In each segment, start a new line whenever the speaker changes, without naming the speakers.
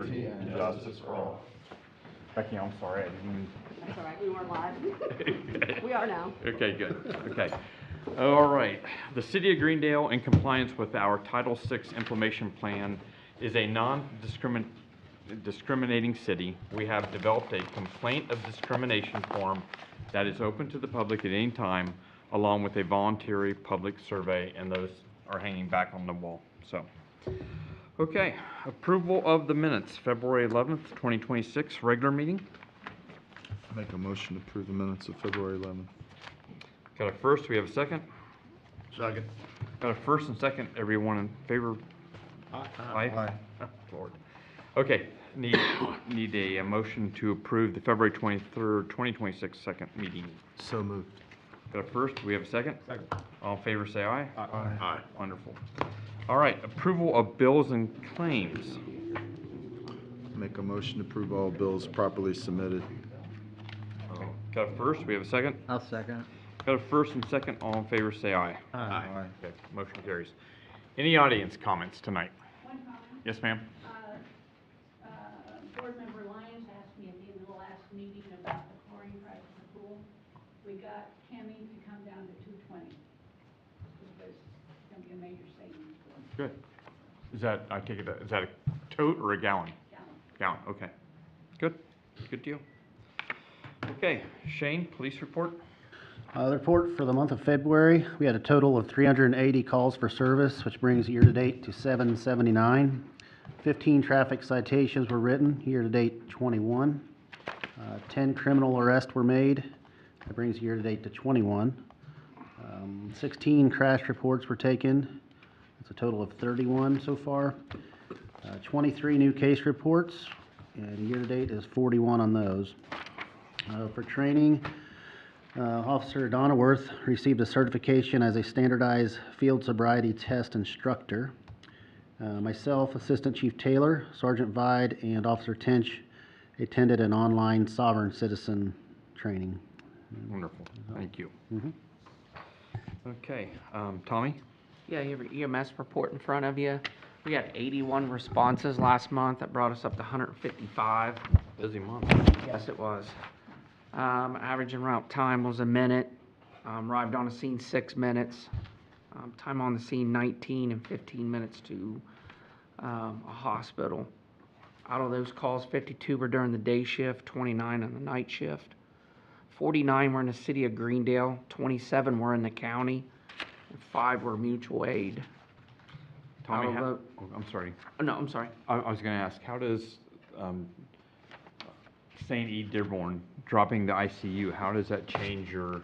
liberty, and justice for all.
Becky, I'm sorry, I didn't even...
That's all right, we weren't live. We are now.
Okay, good, okay. All right, the City of Greendale, in compliance with our Title VI implementation plan, is a non-discriminating city. We have developed a complaint of discrimination form that is open to the public at any time, along with a voluntary public survey, and those are hanging back on the wall, so. Okay, approval of the minutes, February 11th, 2026, regular meeting.
Make a motion to approve the minutes of February 11th.
Got a first, we have a second?
Second.
Got a first and second, everyone in favor? Aye. Oh, Lord. Okay, need a motion to approve the February 23rd, 2026 second meeting.
So moved.
Got a first, we have a second?
Second.
All in favor say aye.
Aye.
Aye. Wonderful. All right, approval of bills and claims.
Make a motion to approve all bills properly submitted.
Got a first, we have a second?
I'll second.
Got a first and second, all in favor say aye.
Aye.
Okay, motion carries. Any audience comments tonight?
One comment.
Yes, ma'am?
Board member Lyons asked me at the end of the last meeting about the chlorine price in the pool. We got Kemi to come down to 220. Because it's going to be a major savings for him.
Good. Is that, I take it, is that a tote or a gallon?
Gallon.
Gallon, okay. Good, good deal. Okay, Shane, police report?
The report for the month of February, we had a total of 380 calls for service, which brings year-to-date to 779. 15 traffic citations were written, year-to-date 21. 10 criminal arrests were made, that brings year-to-date to 21. 16 crash reports were taken, that's a total of 31 so far. 23 new case reports, and year-to-date is 41 on those. For training, Officer Donnaworth received a certification as a standardized field sobriety test instructor. Myself, Assistant Chief Taylor, Sergeant Vide, and Officer Tench attended an online sovereign citizen training.
Wonderful, thank you.
Mhm.
Okay, Tommy?
Yeah, you have your EMS report in front of you. We had 81 responses last month. That brought us up to 155.
Busy month.
Yes, it was. Average en route time was a minute. Arrived on the scene 6 minutes. Time on the scene 19 and 15 minutes to a hospital. Out of those calls, 52 were during the day shift, 29 on the night shift. 49 were in the city of Greendale, 27 were in the county, and 5 were mutual aid.
Tommy,
Out of
oh, I'm sorry.
No, I'm sorry.
I was gonna ask, how does, St. E. Dearborn dropping the ICU, how does that change your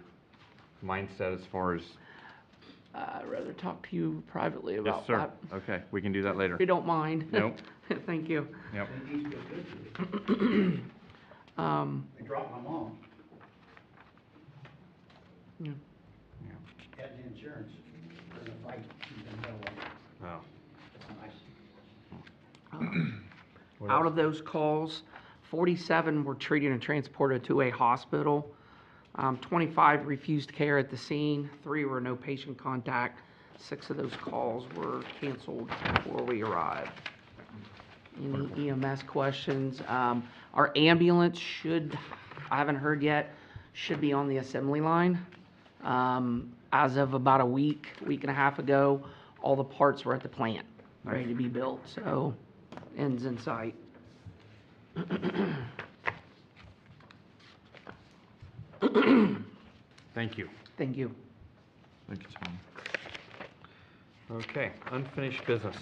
mindset as far as?
I'd rather talk to you privately
Yes,
about
sir.
that.
Okay, we can do that later.
If you don't mind.
Nope.
Thank you.
Yep.
They dropped my mom.
Yeah.
Had the insurance for the fight. She's been held up.
Wow.
That's nice.
Out of those calls, 47 were treated and transported to a hospital. 25 refused care at the scene. 3 were no patient contact. 6 of those calls were canceled before we arrived. Any EMS questions? Our ambulance should, I haven't heard yet, should be on the assembly line. As of about a week and a half ago, all the parts were at the plant, ready to be built, so ends in sight.
Thank you.
Thank you.
Thank you, Tom. Okay, unfinished business.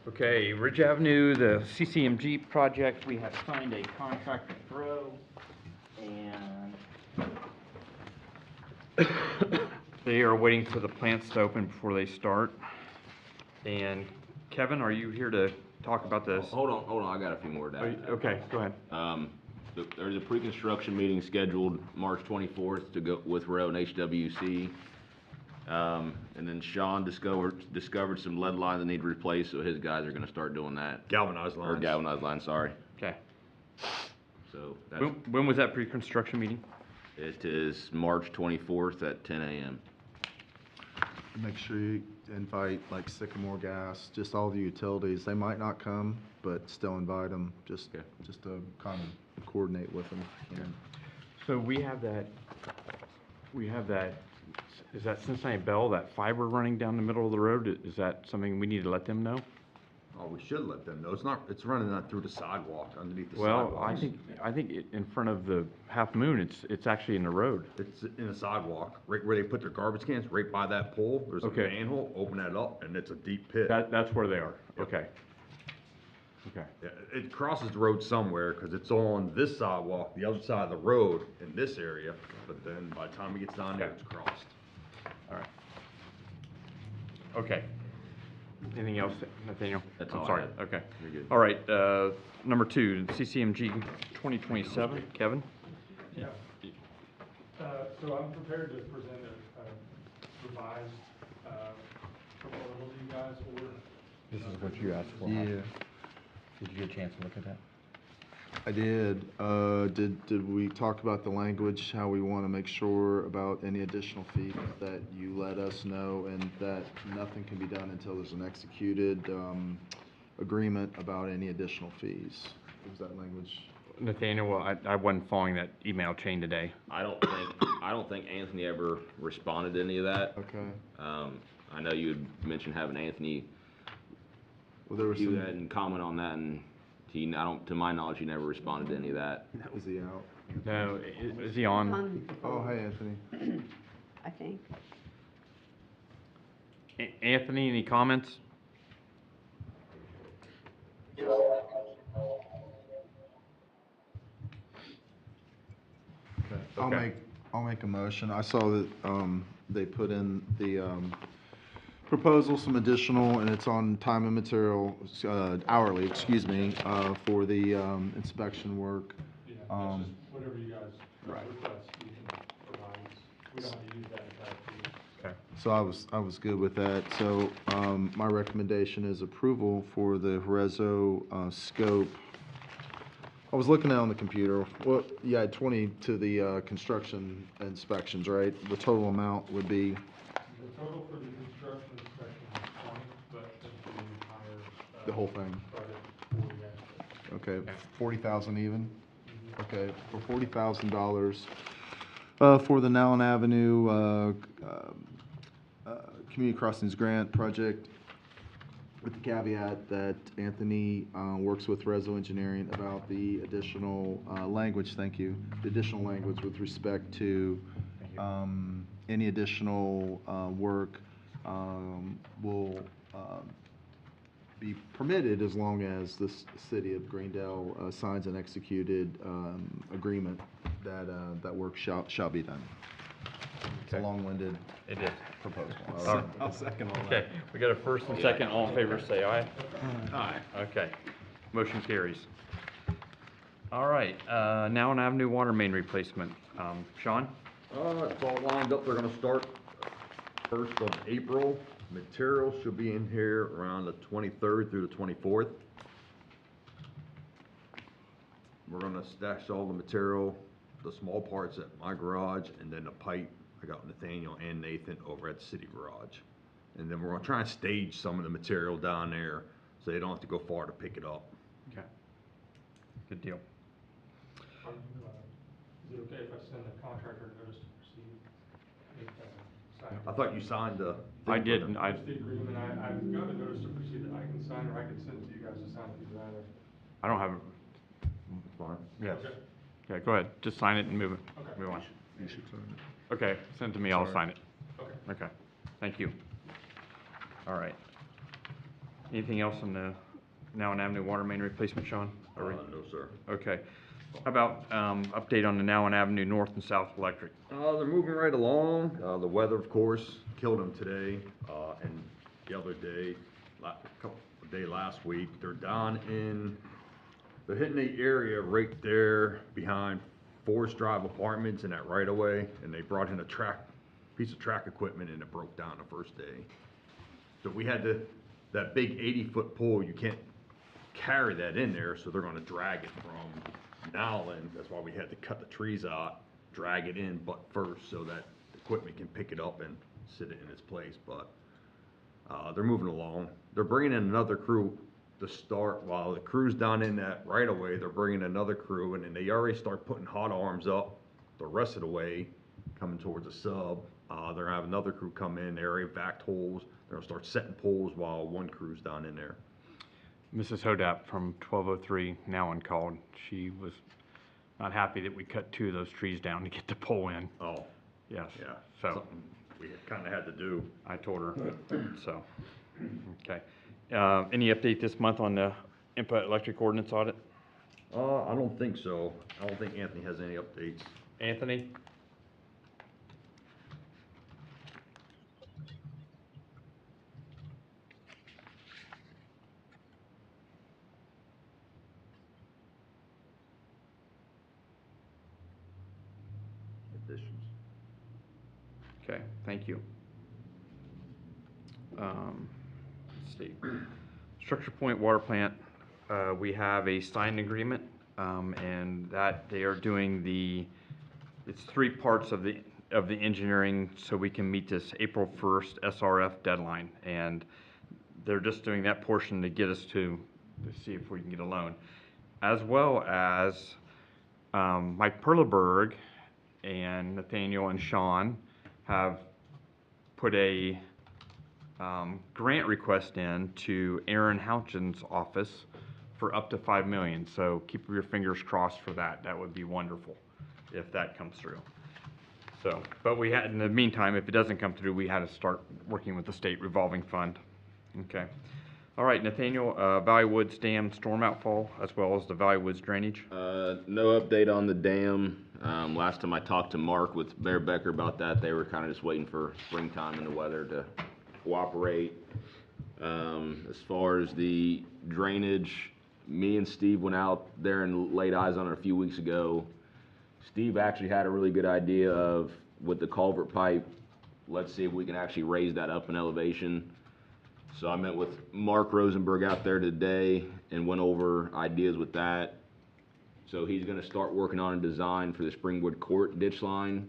Okay, Ridge Avenue, the CCMG project, we have signed a contract with Grow, and they are waiting for the plants to open before they start. And Kevin, are you here to talk about this?
Hold on, I got a few more down.
Okay, go ahead.
There's a pre-construction meeting scheduled March 24th to go with Row and HWC. And then Sean discovered some lead lines that need replaced, so his guys are gonna start doing that.
Galvanized
Or
lines.
galvanized lines, sorry.
Okay.
So that's,
When was that pre-construction meeting?
it is March 24th at 10 a.m.
Make sure you invite like Sycamore Gas, just all the utilities. They might not come, but still invite them, just
Okay.
to kind of coordinate with them if you can.
So we have that, is that Cincinnati Bell, that fiber running down the middle of the road? Is that something we need to let them know?
Oh, we should let them know. It's running out through the sidewalk, underneath the
Well,
sidewalk.
I think in front of the Half Moon, it's actually in the road.
It's in the sidewalk, right where they put their garbage cans, right by that pole. There's a
Okay.
manhole, open that up, and it's a deep pit.
That's where they are,
Yep.
okay. Okay,
Yeah, it crosses the road somewhere, because it's on this sidewalk, the other side of the road, in this area, but then by the time it gets down there,
Okay.
it's crossed.
all right. Okay. Anything else, Nathaniel?
That's
I'm
all I
sorry.
had.
Okay.
You're good.
All right, number 2, CCMG 2027, Kevin?
Yeah. So I'm prepared to present a revised proposal to you guys for.
This is what you asked for.
Yeah,
Did you get a chance to look at that?
I did. Did we talk about the language, how we want to make sure about any additional fees that you let us know, and that nothing can be done until there's an executed agreement about any additional fees? What was that language?
Nathaniel, well, I wasn't following that email chain today.
I don't think Anthony ever responded to any of that.
Okay.
I know you had mentioned having Anthony,
Well, there was
you
some,
hadn't comment on that, and to my knowledge, he never responded to any of that.
is he out?
No, is he on?
Oh, hey, Anthony.
I think.
Anthony, any comments?
Okay.
Okay.
I'll make a motion. I saw that, they put in the, proposal, some additional, and it's on time and material, hourly, excuse me, for the, inspection work.
Yeah, that's
Um,
just whatever you guys
right.
request, you can provide. We don't have to use that entire fee.
Okay.
So I was good with that. So, my recommendation is approval for the Horezo, scope. I was looking at it on the computer. Well, you had 20 to the, construction inspections, right? The total amount would be,
The total for the construction inspection is 20, but for the entire.
The whole thing.
Project, 40 actually.
okay, 40,000 even? Okay, for $40,000, for the Nowlan Avenue, Community Crossings Grant Project, with the caveat that Anthony, works with Reso Engineering about the additional, language, thank you, the additional language with respect to, any additional, work, will, be permitted as long as the city of Greendale, signs an executed, agreement that, that work shall be done. It's a
Okay.
long-winded
It is.
proposal.
I'll second all
Okay, we got a first and second, all in favor, say aye. Aye. Okay, motion carries. All right, now an Avenue water main replacement. Sean?
It's all lined up. They're gonna start 1st of April. Material should be in here around the 23rd through the 24th. We're gonna stash all the material, the small parts at my garage, and then the pipe, I got Nathaniel and Nathan over at the city garage. And then we're gonna try and stage some of the material down there, so they don't have to go far to pick it up.
Okay. Good deal.
Are you, is it okay if I send the contractor notice to proceed? If, sign
I thought you signed the.
I
thing for
didn't,
them.
Just the agreement, I've got a notice to proceed that I can sign, or I can send it to you guys to sign if you'd rather.
I don't have,
It's fine.
yes.
Okay.
Okay, go ahead, just sign it and move it.
Okay.
Move on.
You should sign it.
Okay, send it to me, I'll
Sorry.
sign it.
Okay.
Okay, thank you. All right. Anything else on the now an Avenue water main replacement, Sean? Or we-
No, sir.
Okay. How about, update on the now an Avenue North and South Electric?
They're moving right along. The weather, of course, killed them today, and the other day, day last week. They're hitting the area right there behind Forest Drive Apartments in that right of way, and they brought in a piece of track equipment and it broke down the first day. So we had that big 80-foot pole, you can't carry that in there, so they're gonna drag it from Nowland. That's why we had to cut the trees out, drag it in butt first, so that the equipment can pick it up and sit it in its place. But They're moving along. They're bringing in another crew to start, while the crew's down in that right of way, they're bringing another crew, and then they already start putting hot arms up the rest of the way, coming towards the sub. They're gonna have another crew come in, they already vac holes, they're gonna start setting poles while one crew's down in there.
Mrs. Hodap from 1203 now on call. She was not happy that we cut 2 of those trees down to get the pole in.
Oh,
Yes.
yeah,
So
something we kinda had to do.
I told her, so, okay. Any update this month on the input electric ordinance audit?
I don't think so. I don't think Anthony has any updates.
Anthony?
Additions.
Okay, thank you. Let's see. Structure Point Water Plant, we have a signed agreement, and that they are doing it's 3 parts of the engineering, so we can meet this April 1st SRF deadline. And they're just doing that portion to get us to see if we can get a loan. As well as, Mike Perleberg and Nathaniel and Sean have put a grant request in to Aaron Houchin's office for up to $5 million. So keep your fingers crossed for that. That would be wonderful if that comes through. So, but we had, in the meantime, if it doesn't come through, we had to start working with the state revolving fund. Okay. All right, Nathaniel, Valley Woods Dam storm outfall, as well as the Valley Woods drainage.
No update on the dam. Last time I talked to Mark with Bear Becker about that, they were kind of just waiting for springtime and the weather to cooperate. As far as the drainage, me and Steve went out there and laid eyes on it a few weeks ago. Steve actually had a really good idea of, with the culvert pipe, let's see if we can actually raise that up in elevation. So I met with Mark Rosenberg out there today and went over ideas with that. So he's gonna start working on a design for the Springwood Court ditch line.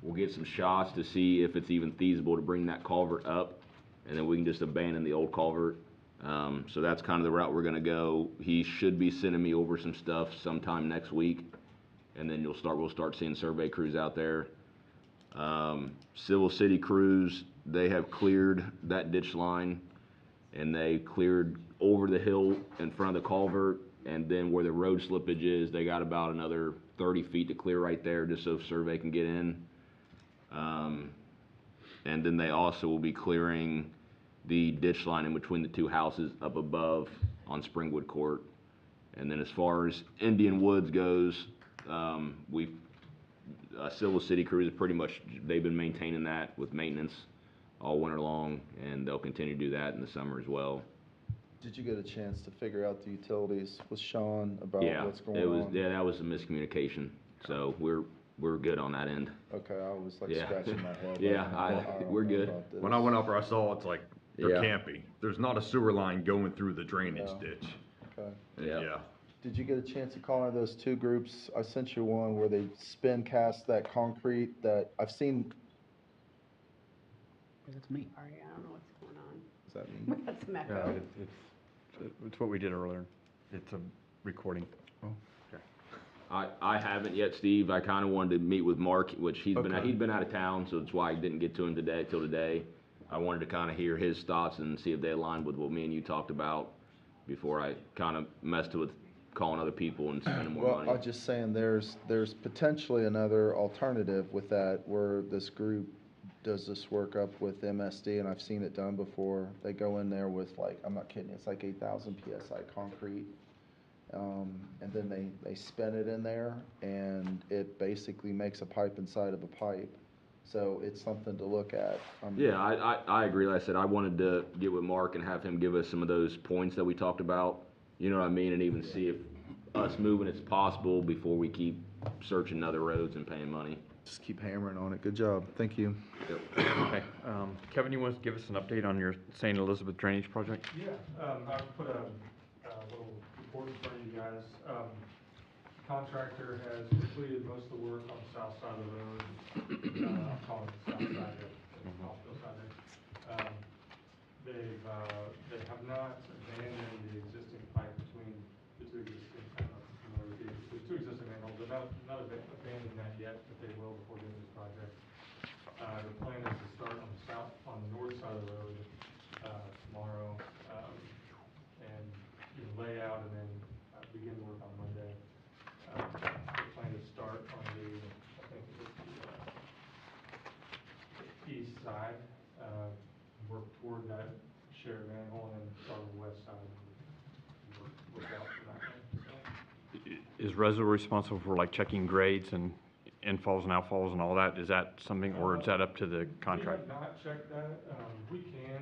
We'll get some shots to see if it's even feasible to bring that culvert up, and then we can just abandon the old culvert. So that's kind of the route we're gonna go. He should be sending me over some stuff sometime next week, and then we'll start seeing survey crews out there. Civil City crews, they have cleared that ditch line, and they cleared over the hill in front of the culvert, and then where the road slippage is, they got about another 30 feet to clear right there, just so survey can get in. And then they also will be clearing the ditch line in between the 2 houses up above on Springwood Court. And then as far as Indian Woods goes, Civil City crews, pretty much, they've been maintaining that with maintenance all winter long, and they'll continue to do that in the summer as well.
Did you get a chance to figure out the utilities with Sean about
Yeah,
what's going on?
yeah, that was a miscommunication, so we're good on that end.
Okay, I was like
Yeah.
scratching my head.
Yeah,
like, I don't
we're
know
good.
about this.
When I went up there, I saw there
Yeah.
can't be. There's not a sewer line going through the drainage
No.
ditch.
Okay.
Yeah.
Did you get a chance to call into those 2 groups? I sent you one where they spin cast that concrete that I've seen.
That's me.
Sorry, I don't know what's going on.
Does that mean?
That's some
Yeah,
echo.
it's what we did earlier. It's a recording.
I haven't yet, Steve. I kinda wanted to meet with Mark, which he'd
Okay.
been out of town, so that's why I didn't get to him till today. I wanted to kinda hear his thoughts and see if they aligned with what me and you talked about before I kinda messed with calling other people and spending more
Well,
money.
I'm just saying, there's potentially another alternative with that, where this group does this work up with MSD, and I've seen it done before. They go in there with, like, I'm not kidding, it's like 8,000 PSI concrete. And then they spin it in there, and it basically makes a pipe inside of a pipe. So it's something to look at.
Yeah, I agree. Like I said, I wanted to get with Mark and have him give us some of those points that we talked about, you know what I mean, and even see if us moving it's possible before we keep searching other roads and paying money.
Just keep hammering on it. Good job. Thank you.
Okay, Kevin, you want to give us an update on your St. Elizabeth drainage project?
Yeah, I put a little report in front of you guys. Contractor has completed most of the work on the south side of the road. I'm calling it the south side of the hospital side there. they have not abandoned the existing pipe between the two existing, I don't know if you're familiar with the two existing manholes. They're not abandoned that yet, but they will before the end of this project. The plan is to start on the north side of the road, tomorrow, and, you know, lay out and then, begin work on Monday. The plan is start on the, I think it was the east side, work toward that shared manhole, and then start on the west side, and work out from that way, so.
Is Reso responsible for like checking grades and infalls and outfalls and all that? Is that something, or is that up to the contract?
We have not checked that. We can,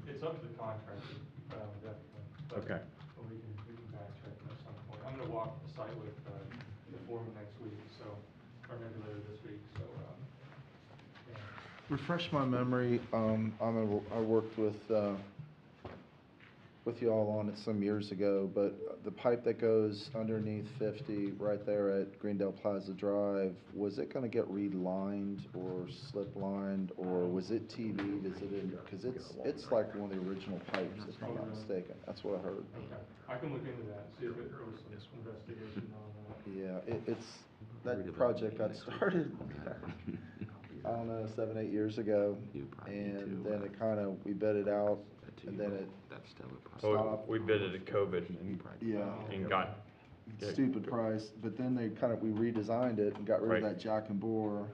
it's up to the contractor, definitely. But
Okay.
We can back check it at some point. I'm gonna walk the site with, the foreman next week, so, or maybe later this week, so, yeah.
Refresh my memory, I worked with you all on it some years ago, but the pipe that goes underneath 50 right there at Greendale Plaza Drive, was it gonna get relined or slip lined, or was it TV'd? Is it in, because it's like one of the original pipes, if I'm not mistaken. That's what I heard.
Okay, I can look into that, see if there was some investigation on that.
Yeah, that project got started, I don't know, 7, 8 years ago, and then it kind of, we bid it out, and then it stopped.
We bid it at COVID
Yeah.
and got,
Stupid price, but then we redesigned it and got rid of
Right.
that jack and bore,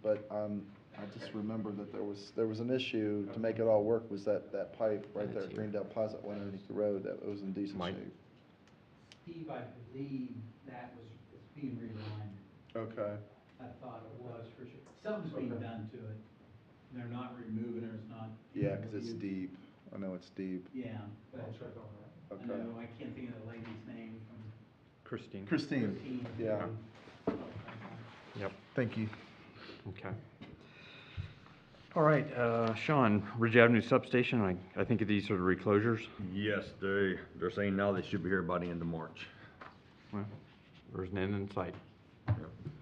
but I just remember that there was an issue to make it all work, was that pipe right there at Greendale Plaza that went underneath the road, that was in decent
Mike?
shape.
Steve, I believe it's being relined.
Okay.
I thought it was for sure. Something's being
Okay.
done to it. They're not removing it, it's not.
Yeah, because it's deep. I know it's deep.
Yeah, but
I'll check on that.
I
Okay.
know, I can't think of the lady's name from
Christine.
Christine,
Christine.
yeah,
Yep,
thank you.
okay. All right, Sean, Ridge Avenue Substation, I think these are the reclosures.
Yes, they're saying now they should be here by the end of March.
Well, there's an end in sight.
Yep.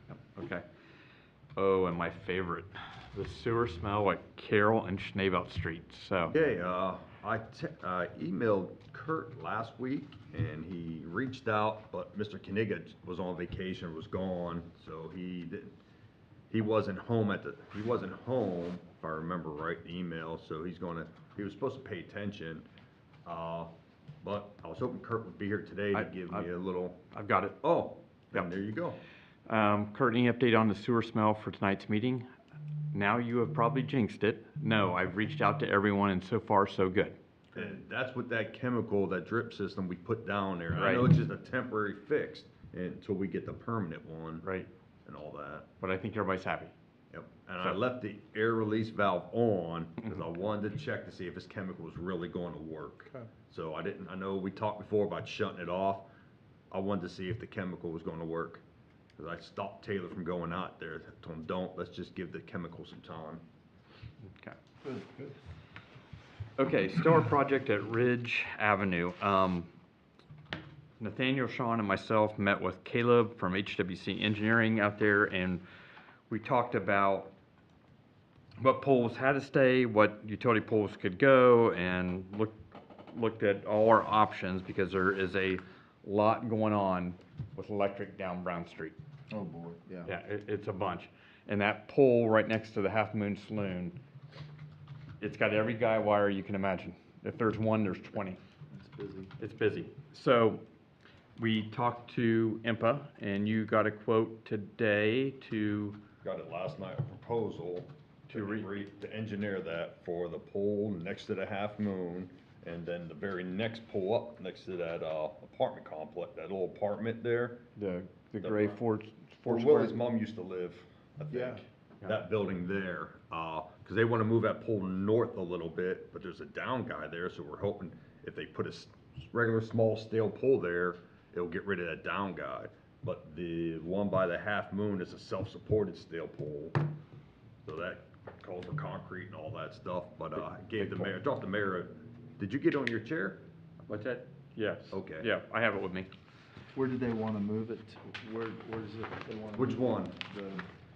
Yep, okay. Oh, and my favorite, the sewer smell at Carroll and Schneebout Streets, so.
Okay, I emailed Kurt last week, and he reached out, but Mr. Kniga was on vacation, was gone, so he wasn't home, if I remember right, the email, so he was supposed to pay attention, but I was hoping Kurt would be here today to give me a little,
I've got it.
oh, then
Yep.
there you go.
Kurt, any update on the sewer smell for tonight's meeting? Now you have probably jinxed it. No, I've reached out to everyone, and so far, so good.
And that's what that chemical, that drip system we put down there. I
Right.
know it's just a temporary fix until we get the permanent one.
Right.
And all that.
But I think everybody's happy.
Yep. And I left the air release valve on because I wanted to check to see if this chemical was really going to work.
Okay.
So I know we talked before about shutting it off. I wanted to see if the chemical was going to work. Because I stopped Taylor from going out there. I told him, don't, let's just give the chemical some time.
Okay.
Good, good.
Okay, Stellar Project at Ridge Avenue. Nathaniel, Sean, and myself met with Caleb from HWC Engineering out there, and we talked about what poles had to stay, what utility poles could go, and looked at all our options, because there is a lot going on with electric down Brown Street.
Oh, boy, yeah.
Yeah, it's a bunch. And that pole right next to the Half Moon Saloon, it's got every guy wire you can imagine. If there's one, there's 20.
It's busy.
It's busy. So we talked to IMPA, and you got a quote today to,
Got it last night, a proposal
To
to engineer that for the pole next to the Half Moon, and then the very next pole up next to that apartment complex, that little apartment there.
the gray Ford
Where
Square.
Willie's mom used to live, I
Yeah.
think. That building there, because they want to move that pole north a little bit, but there's a down guy there, so we're hoping if they put a regular small steel pole there, it'll get rid of that down guy. But the one by the Half Moon is a self-supported steel pole, so that calls for concrete and all that stuff. But I gave the mayor, dropped the mayor. Did you get on your chair?
What's that? Yes.
Okay.
Yeah, I have it with me.
Where did they want to move it to? Where does it, they want to?
Which one?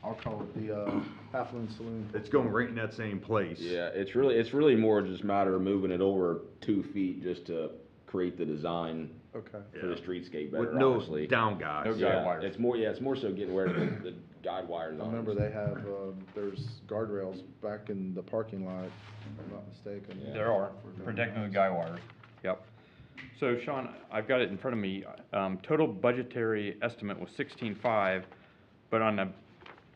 I'll call it the, Halfmoon Saloon.
It's going right in that same place.
Yeah, it's really more just a matter of moving it over 2 feet just to create the design
Okay.
for the
Yeah.
streetscape
With
better,
no
honestly.
down guys.
No guide
Yeah,
wires.
it's more so getting rid of the guide wires
I
on.
remember they have, there's guardrails back in the parking lot, if I'm not mistaken.
Yeah.
There are,
For doing
protecting the
that.
guy wires. Yep. So Sean, I've got it in front of me. Total budgetary estimate was 16.5, but on the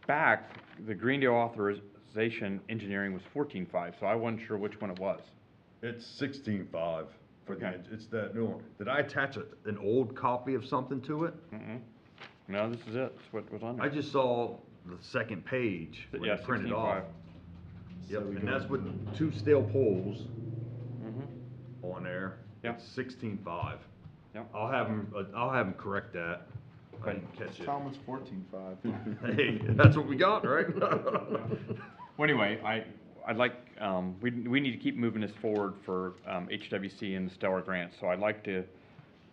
back, the Greendale authorization engineering was 14.5, so I wasn't sure which one it was.
It's 16.5 for the,
Okay.
it's that new one. Did I attach an old copy of something to it?
Mm-mm. No, this is it. It's what was on there.
I just saw the second page when
Yeah,
it printed
16.5.
off.
So
Yep,
we
and
go
that's with
with
2 steel poles
Mm-hmm.
on there.
Yeah.
It's 16.5.
Yep.
I'll have them correct that. I didn't catch it.
Tom was 14.5.
Hey, that's what we got, right?
Well, anyway, I'd like, we need to keep moving this forward for HWC and the Stellar Grant, so I'd like to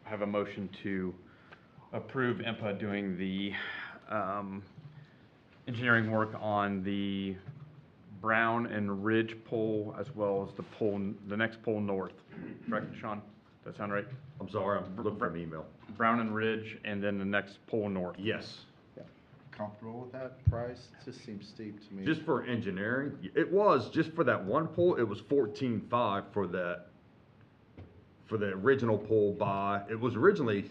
have a motion to approve IMPA doing the engineering work on the Brown and Ridge pole, as well as the next pole north. Correct, Sean? Does that sound right?
I'm sorry, I'm looking for an email.
Brown and Ridge, and then the next pole north.
Yes.
Comfortable with that price? It just seems steep to me.
Just for engineering, it was, just for that one pole, it was 14.5 for the original pole buy. It was originally,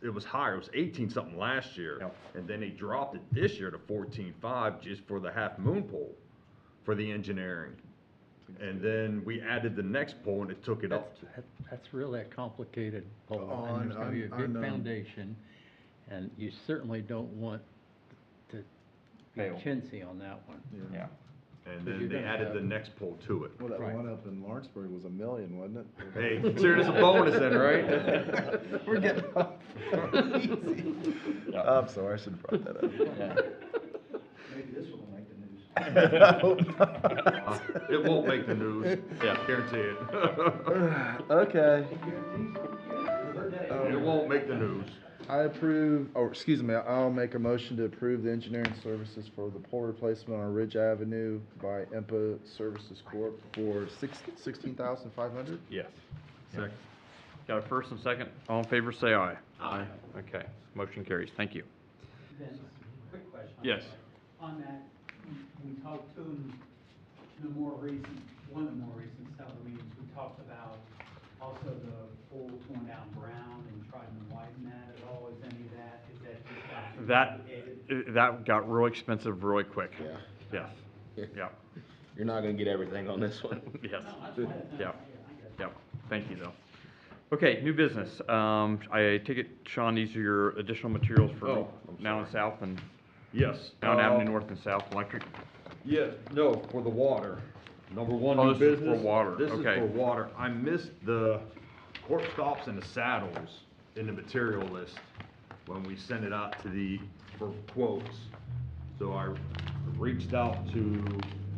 it was higher, it was 18 something last year.
Yep.
And then they dropped it this year to 14.5 just for the half moon pole, for the engineering. And then we added the next pole and it took it up.
That's really a complicated pole,
Oh,
and there's gonna be a
I
good
know.
foundation, and you certainly don't want to be
Fail.
chintzy on that one.
Yeah.
And
But
then
you're
they
gonna
added
have-
the next pole to it.
Well, that
Right.
one up in Lawrenceburg was $1 million, wasn't it?
Hey, consider this a bonus then, right?
We're getting off easy. I'm sorry, I should have brought that up.
Maybe this one will make the news.
I hope not.
It won't make the news.
Yeah.
Guarantee it.
Okay.
It won't make the news.
I approve, or excuse me, I'll make a motion to approve the engineering services for the pole replacement on Ridge Avenue by IMPA Services Corp. for $16,500.
Yes.
Second.
Got a first and second. All in favor, say aye.
Aye.
Okay, motion carries. Thank you.
Vince, quick question.
Yes.
On that, we talked to him in the more recent, one of the more recent seller meetings, we talked about also the pole torn down Brown and trying to widen that at all, is any of that, is that just got too complicated?
That got real expensive really quick.
Yeah.
Yes. Yeah.
You're not gonna get everything on this one.
Yes.
No, that's fine.
Yeah.
I get it.
Yeah. Thank you, though. Okay, new business. I take it, Sean, these are your additional materials for
Oh, I'm
now and south and
Yes.
down Avenue North and South Electric?
Yeah, no, for the water. Number one
Oh,
new
this is
business.
for water,
This is
okay.
for water. I missed the cork stops and the saddles in the material list when we sent it out for quotes. So I reached out to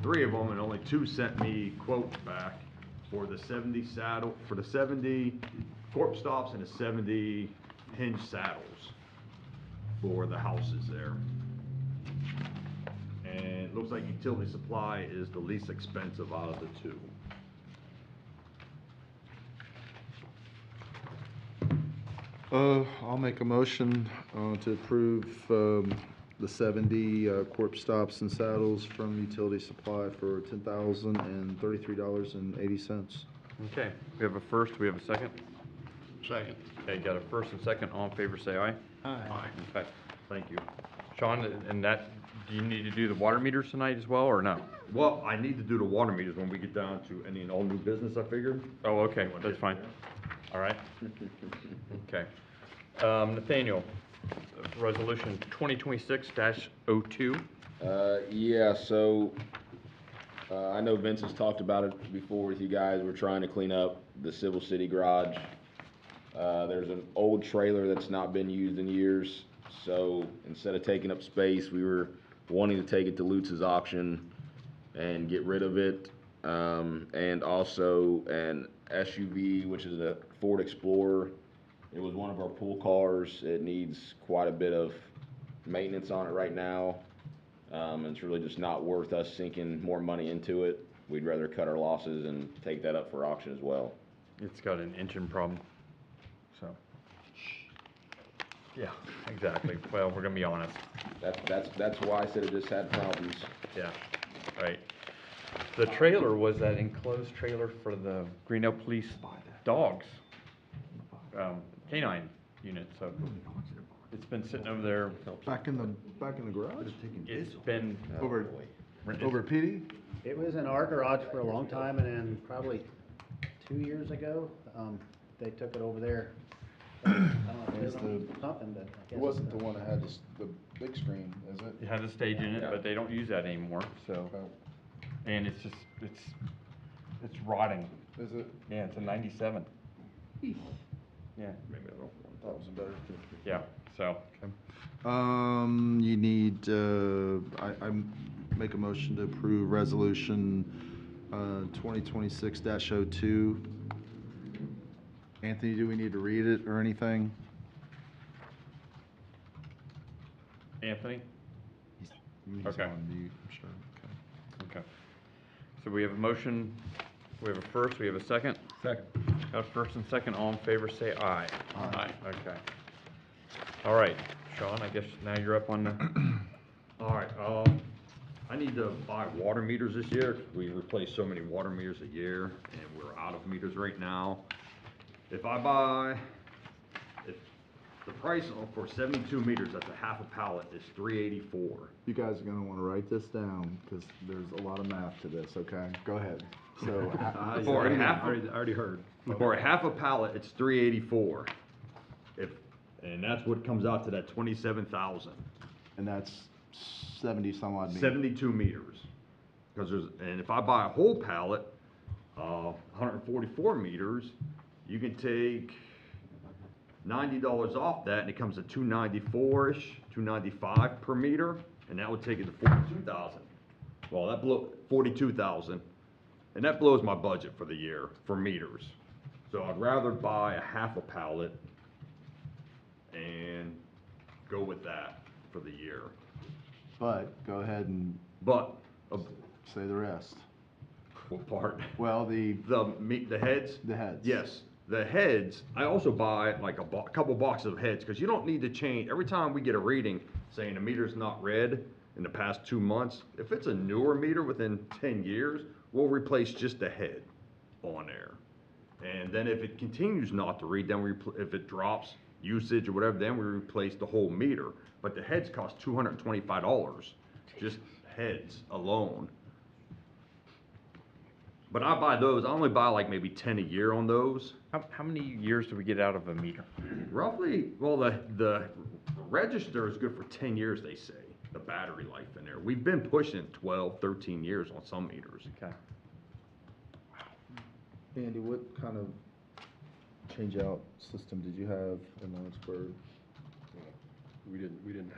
3 of them and only 2 sent me quotes back for the 70 cork stops and the 70 hinge saddles for the houses there. And it looks like utility supply is the least expensive out of the 2.
I'll make a motion, to approve, the 70, corp stops and saddles from Utility Supply for $10,033.80.
Okay, we have a first, we have a second? Second. Okay, got a first and second. All in favor, say aye.
Aye.
Okay.
Thank you.
Sean, and that, do you need to do the water meters tonight as well, or no?
Well, I need to do the water meters when we get down to any and all new business, I figured.
Oh, okay, that's fine. All right. Okay. Nathaniel, resolution 2026-02.
Yeah, so, I know Vince has talked about it before with you guys. We're trying to clean up the Civil City garage. There's an old trailer that's not been used in years, so instead of taking up space, we were wanting to take it to Lutz's auction and get rid of it. And also an SUV, which is a Ford Explorer. It was one of our pool cars. It needs quite a bit of maintenance on it right now. And it's really just not worth us sinking more money into it. We'd rather cut our losses and take that up for auction as well.
It's got an engine problem, so. Yeah, exactly. Well, we're gonna be honest.
That's why I said it just had problems.
Yeah, right. The trailer was that enclosed trailer for the Greendale Police dogs, canine unit, so it's been sitting over there.
Back in the garage?
It's been,
Over, over at PD?
It was in our garage for a long time, and then probably 2 years ago, they took it over there. I don't know if
Is
they
the-
need something, but I guess.
It wasn't the one that had the big screen, is it?
it had a stage in it, but they don't use that anymore, so.
Oh,
And it's just, it's rotting.
is it?
Yeah, it's a 97. Yeah,
Maybe I don't, I thought it was better.
yeah, so.
You need, I make a motion to approve resolution, 2026-02. Anthony, do we need to read it or anything?
Anthony?
He's
Okay.
on mute, I'm sure.
Okay. So we have a motion, we have a first, we have a second?
Second.
Got a first and second, all in favor, say aye.
Aye.
Okay. All right, Sean, I guess now you're up on the,
All right, I need to buy water meters this year. We replace so many water meters a year, and we're out of meters right now. If the price for 72 meters, that's a half a pallet, is $384.
You guys are gonna wanna write this down, because there's a lot of math to this, okay? Go ahead. So,
For a half,
I already heard.
for a half a pallet, it's $384. And that's what comes out to that 27,000.
and that's 70 some odd meters.
72 meters. And if I buy a whole pallet, 144 meters, you can take $90 off that, and it comes to $294-ish, $295 per meter, and that would take it to 42,000. Well, that blew 42,000, and that blows my budget for the year for meters. So I'd rather buy a half a pallet and go with that for the year.
But, go ahead and
But,
say the rest.
what part?
Well,
The heads?
the heads.
Yes, the heads, I also buy like a couple boxes of heads, because you don't need to change, every time we get a reading saying the meter's not read in the past 2 months, if it's a newer meter within 10 years, we'll replace just the head on there. And then if it continues not to read, then if it drops usage or whatever, then we replace the whole meter. But the heads cost $225, just heads alone. But I buy those, I only buy like maybe 10 a year on those.
how many years do we get out of a meter?
Roughly, well, the register is good for 10 years, they say, the battery life in there. We've been pushing 12, 13 years on some meters.
Okay.
Andy, what kind of change-out system did you have in Lawrenceburg?
We didn't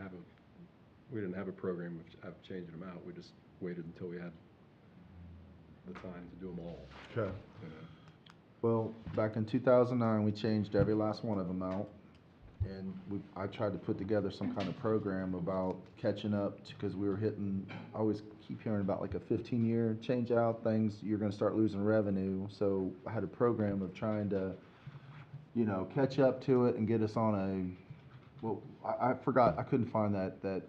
have a program of changing them out. We just waited until we had the time to do them all.
Okay.
You know.
Well, back in 2009, we changed every last one of them out. And I tried to put together some kind of program about catching up, because we were hitting, I always keep hearing about like a 15-year change out things, you're gonna start losing revenue. So I had a program of trying to, catch up to it and get us on a, well, I forgot, I couldn't find that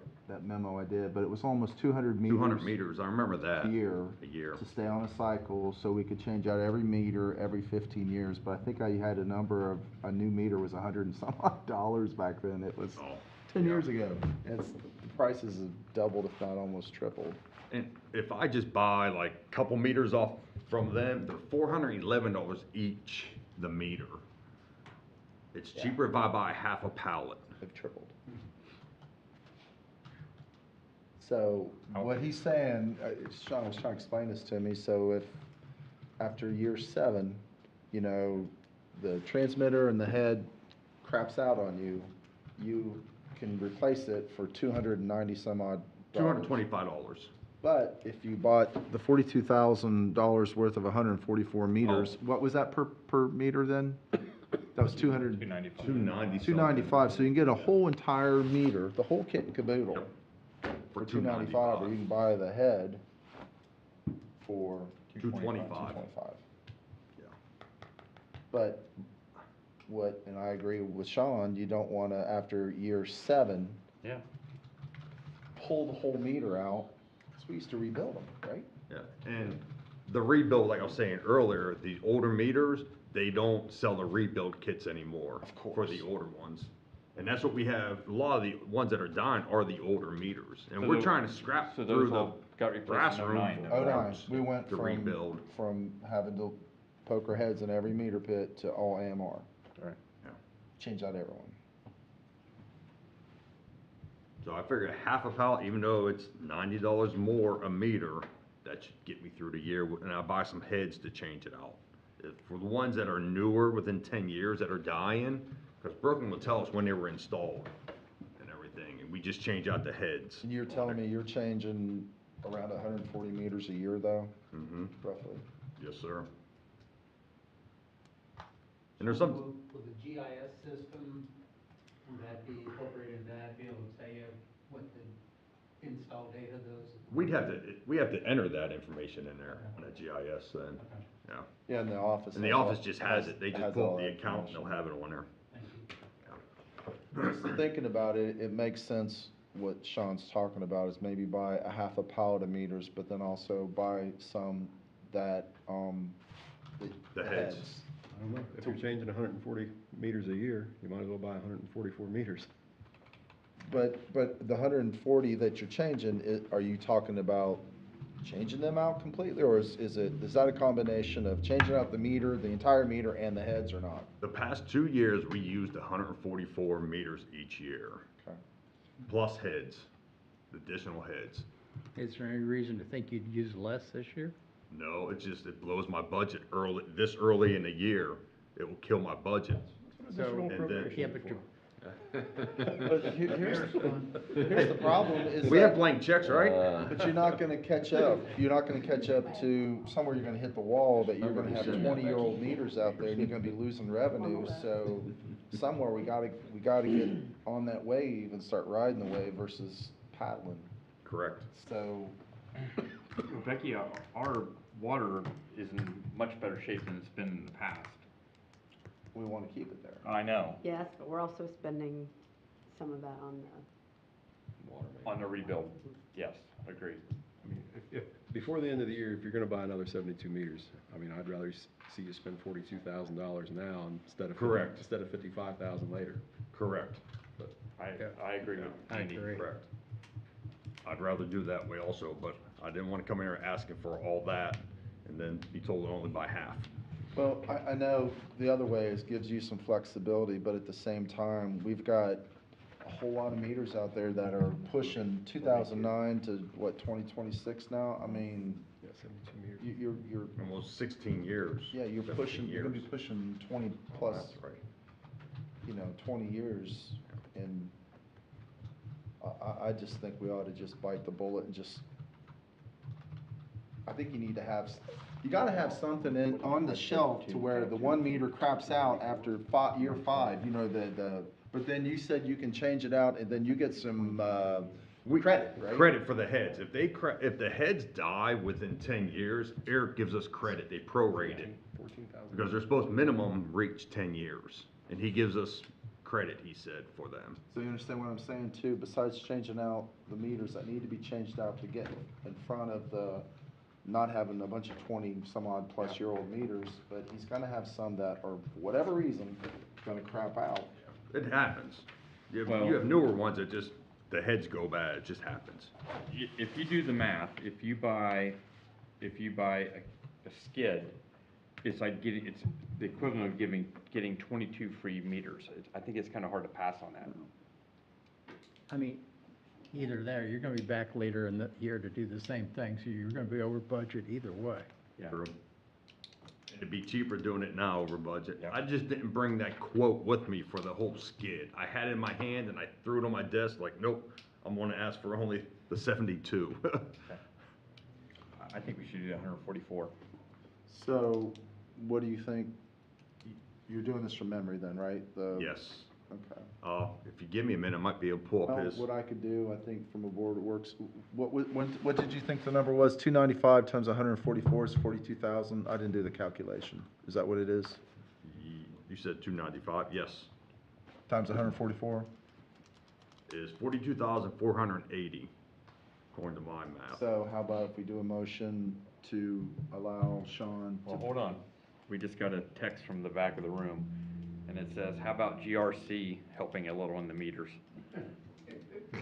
memo I did, but it was almost 200 meters.
200 meters, I remember that.
A year.
A year.
To stay on a cycle, so we could change out every meter every 15 years. But I think I had a number of, a new meter was $100 and some odd dollars back then. It was 10 years ago. The prices have doubled, if not almost tripled.
And if I just buy like a couple meters off from them, they're $411 each, the meter. It's cheaper if I buy half a pallet.
They've tripled. So what he's saying, Sean was trying to explain this to me, so if after year 7, the transmitter and the head craps out on you, you can replace it for $290 some odd.
$225.
But if you bought the $42,000 worth of 144 meters, what was that per meter then? That was 200.
295.
290.
$295, so you can get a whole entire meter, the whole kit and caboodle. for $295, or you can buy the head for
$225.
$225.
Yeah.
But and I agree with Sean, you don't wanna, after year 7,
Yeah.
pull the whole meter out, because we used to rebuild them, right?
Yeah, and the rebuild, like I was saying earlier, the older meters, they don't sell the rebuild kits anymore.
Of course.
For the older ones. And that's what we have, a lot of the ones that are dying are the older meters. And
So
we're
those-
trying to scrap
so
through
those
the
all got replaced
brass
in
room
09
for
then,
Oh,
right?
nine, we went
to rebuild.
from having to poke our heads in every meter pit to all AMR.
Right.
Yeah.
Change out everyone.
So I figured half a pallet, even though it's $90 more a meter, that should get me through the year, and I'll buy some heads to change it out. For the ones that are newer, within 10 years, that are dying, because Brooklyn will tell us when they were installed and everything, and we just change out the heads.
And you're telling me you're changing around 140 meters a year, though,
Mm-hmm,
roughly?
yes, sir. And there's some,
Will the GIS system, will that be incorporated in that, be able to tell you what the install date of those?
we have to enter that information in there, on the GIS then,
Okay,
yeah.
Yeah, and the office.
And the
has all-
office just has it, they just
has
pull
all
up the
that
account and they'll
information.
have it on there.
thank you.
Just thinking about it, it makes sense what Sean's talking about, is maybe buy a half a pallet of meters, but then also buy some that,
The heads.
I don't know, if you're changing 140 meters a year, you might as well buy 144 meters.
But the 140 that you're changing, are you talking about changing them out completely, or is that a combination of changing out the meter, the entire meter, and the heads, or not?
The past 2 years, we used 144 meters each year,
Okay.
plus heads, additional heads.
Is there any reason to think you'd use less this year?
No, it blows my budget this early in the year. It will kill my budget.
Additional
and then-
appropriation
Yeah, but
for.
you're,
But here's the problem, is
We have
that,
blank checks, right?
but you're not gonna catch up. You're not gonna catch up to somewhere you're gonna hit the wall, that you're gonna have 20-year-old meters out there, and you're gonna be losing revenue. So somewhere we gotta get on that wave and start riding the wave versus paddling.
Correct.
So,
Becky, our water is in much better shape than it's been in the past.
we wanna keep it there.
I know,
Yes, but we're also spending some of that on the,
on the rebuild, yes, agreed.
I mean, if, before the end of the year, if you're gonna buy another 72 meters, I mean, I'd rather see you spend $42,000 now instead of.
Correct.
Instead of $55,000 later.
Correct.
I agree with
I
Andy.
agree.
Correct. I'd rather do that way also, but I didn't wanna come here asking for all that and then be told to only buy half.
Well, I know the other way is gives you some flexibility, but at the same time, we've got a whole lot of meters out there that are pushing 2009 to, what, 2026 now? I mean,
Yeah, 72 meters.
you're,
Almost 16 years.
yeah, you're
17
pushing, you're gonna be
years.
pushing 20 plus,
That's right.
20 years, and I just think we ought to just bite the bullet and just, I think you need to have, you gotta have something on the shelf to where the 1 meter craps out after year 5, but then you said you can change it out, and then you get some, credit, right?
Credit for the heads. If the heads die within 10 years, Eric gives us credit. They prorate it.
14,000.
Because they're supposed minimum reach 10 years. And he gives us credit, he said, for them.
So you understand what I'm saying too, besides changing out the meters that need to be changed out to get in front of not having a bunch of 20-some-odd plus year old meters, but he's gonna have some that are, for whatever reason, gonna crap out.
It happens. You
Well-
have newer ones that just, the heads go bad. It just happens.
If you do the math, if you buy a skid, it's the equivalent of getting 22 free meters. I think it's kinda hard to pass on that.
I mean, either that or you're gonna be back later in the year to do the same thing, so you're gonna be over budget either way.
Yeah.
True. And it'd be cheaper doing it now over budget.
Yeah.
I just didn't bring that quote with me for the whole skid. I had it in my hand and I threw it on my desk like, nope, I'm gonna ask for only the 72.
I think we should do 144.
So, what do you think? You're doing this from memory then, right?
Yes.
Okay.
If you give me a minute, I might be able to pull up
Well,
his.
what I could do, I think from a board it works, what did you think the number was? 295 times 144 is 42,000? I didn't do the calculation. Is that what it is?
You said 295, yes.
Times 144?
Is 42,480, according to my math.
So how about if we do a motion to allow Sean
Well,
to...
hold on. We just got a text from the back of the room, and it says, how about GRC helping a little in the meters?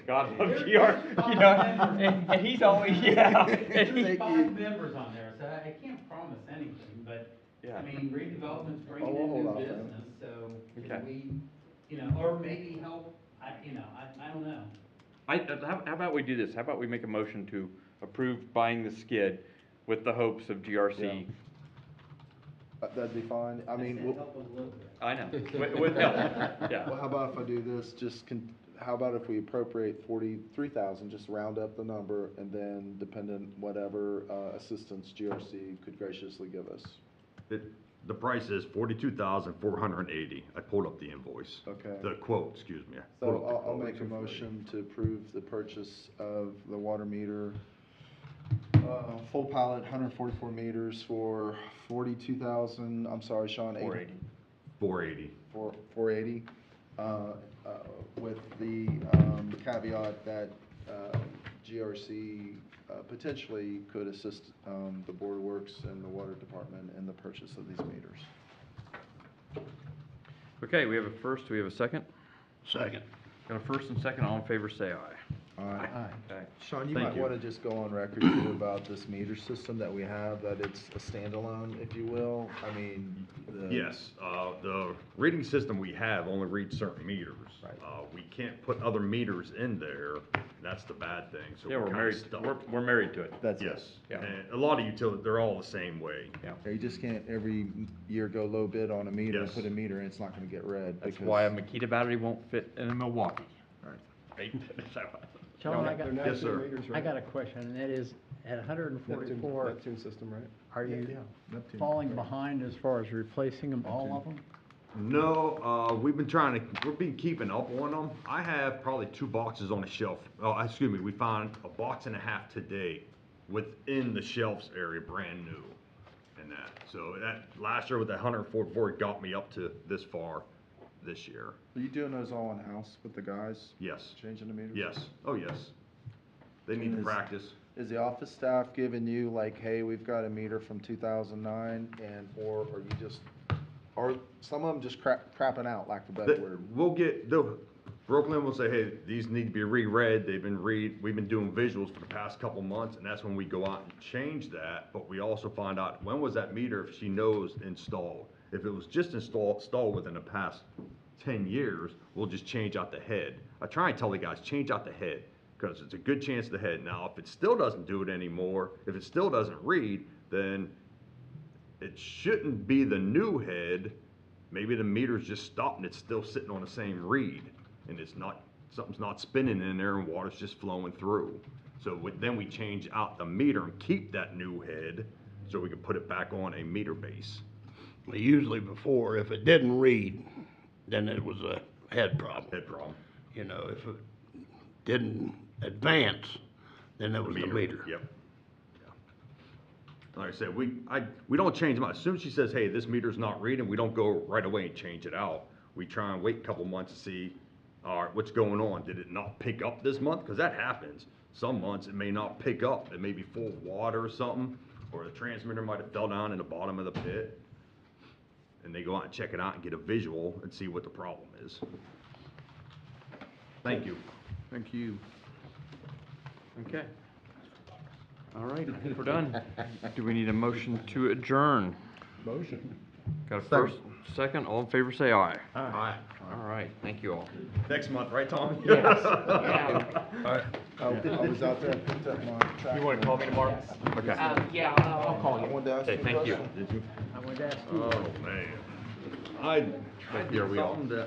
Scott loves GR, you know, and he's always, yeah. and he-
There's 5 members on there, so I can't promise anything, but,
Yeah.
I mean, redevelopment's
Oh,
bringing
we'll
in
hold
new
off then.
business, so
Okay.
can we, you know, or maybe help, I don't know.
how about we do this? How about we make a motion to approve buying the skid with the hopes of GRC?
That'd be fine. I mean,
said help us a little bit.
I know, with help,
well,
yeah.
how about if I do this, how about if we appropriate 43,000, just round up the number, and then dependent whatever assistance GRC could graciously give us?
The price is 42,480. I pulled up the invoice.
Okay.
The quote, excuse me. I pulled
So
up the
I'll
quote.
make a motion to approve the purchase of the water meter, full pallet, 144 meters for 42,000, I'm sorry, Sean.
480.
480.
480, with the caveat that GRC potentially could assist the Board of Works and the Water Department in the purchase of these meters.
Okay, we have a first, do we have a second?
Second.
Got a first and second, all in favor say aye.
Aye.
Okay.
Sean, you
Thank
might
you.
want to just go on record too about this meter system that we have, that it's a standalone, if you will. I mean,
Yes, the reading system we have only reads certain meters.
Right.
We can't put other meters in there. That's the bad thing, so
Yeah,
we're
we're
kinda
married,
stuck.
we're married to it.
That's it.
Yes,
Yeah.
and a lot of utilities, they're all the same way.
Yeah.
Yeah, you just can't every year go low bid on a meter and
Yes.
put a meter and it's not going to get read.
That's
because-
why a Makita battery won't fit in a Milwaukee.
Right.
Right?
John, I got,
Yes, sir.
Meters,
I
right?
got a question, and that is, at 144,
Neptune system, right?
are you
Yeah, Neptune.
falling behind as far as replacing them, all of them?
No, we've been keeping up on them. I have probably 2 boxes on the shelf. Oh, excuse me, we found a box and a half today within the shelves area, brand new. And that, so that, last year with the 144, it got me up to this far this year.
Are you doing those all in-house with the guys?
Yes,
Changing the meters?
yes, oh, yes. They need to
Is-
practice.
Is the office staff giving you like, hey, we've got a meter from 2009, or are you just, or some of them just crapping out, lack of a better word?
Brooklyn will say, hey, these need to be reread, we've been doing visuals for the past couple months, and that's when we go out and change that, but we also find out, when was that meter, if she knows, installed? If it was just installed within the past 10 years, we'll just change out the head. I try and tell the guys, change out the head, because it's a good chance of the head. Now, if it still doesn't do it anymore, if it still doesn't read, then it shouldn't be the new head. Maybe the meter's just stopped and it's still sitting on the same read, and something's not spinning in there and water's just flowing through. So then we change out the meter and keep that new head, so we can put it back on a meter base.
Usually before, if it didn't read, then it was a head problem.
Head problem.
You know, if it didn't advance, then it was the meter.
Yep. Yeah. Like I said, we don't change them out. As soon as she says, hey, this meter's not reading, we don't go right away and change it out. We try and wait a couple months to see, all right, what's going on? Did it not pick up this month? Because that happens. Some months it may not pick up. It may be full of water or something, or the transmitter might have fell down in the bottom of the pit. And they go out and check it out and get a visual and see what the problem is. Thank you.
Thank you.
Okay. All right, I think we're done. Do we need a motion to adjourn?
Motion.
Got a first, second, all in favor say aye.
Aye.
All right, thank you all.
Next month, right, Tommy?
Yes, yeah.
I was out there, I picked up my track.
You want to call me tomorrow? Okay.
Yeah, I'll call
I
you.
wanted to ask
Okay,
you a
thank you.
question.
Did you?
I would ask you.
Oh, man. I did
Here we are.
something that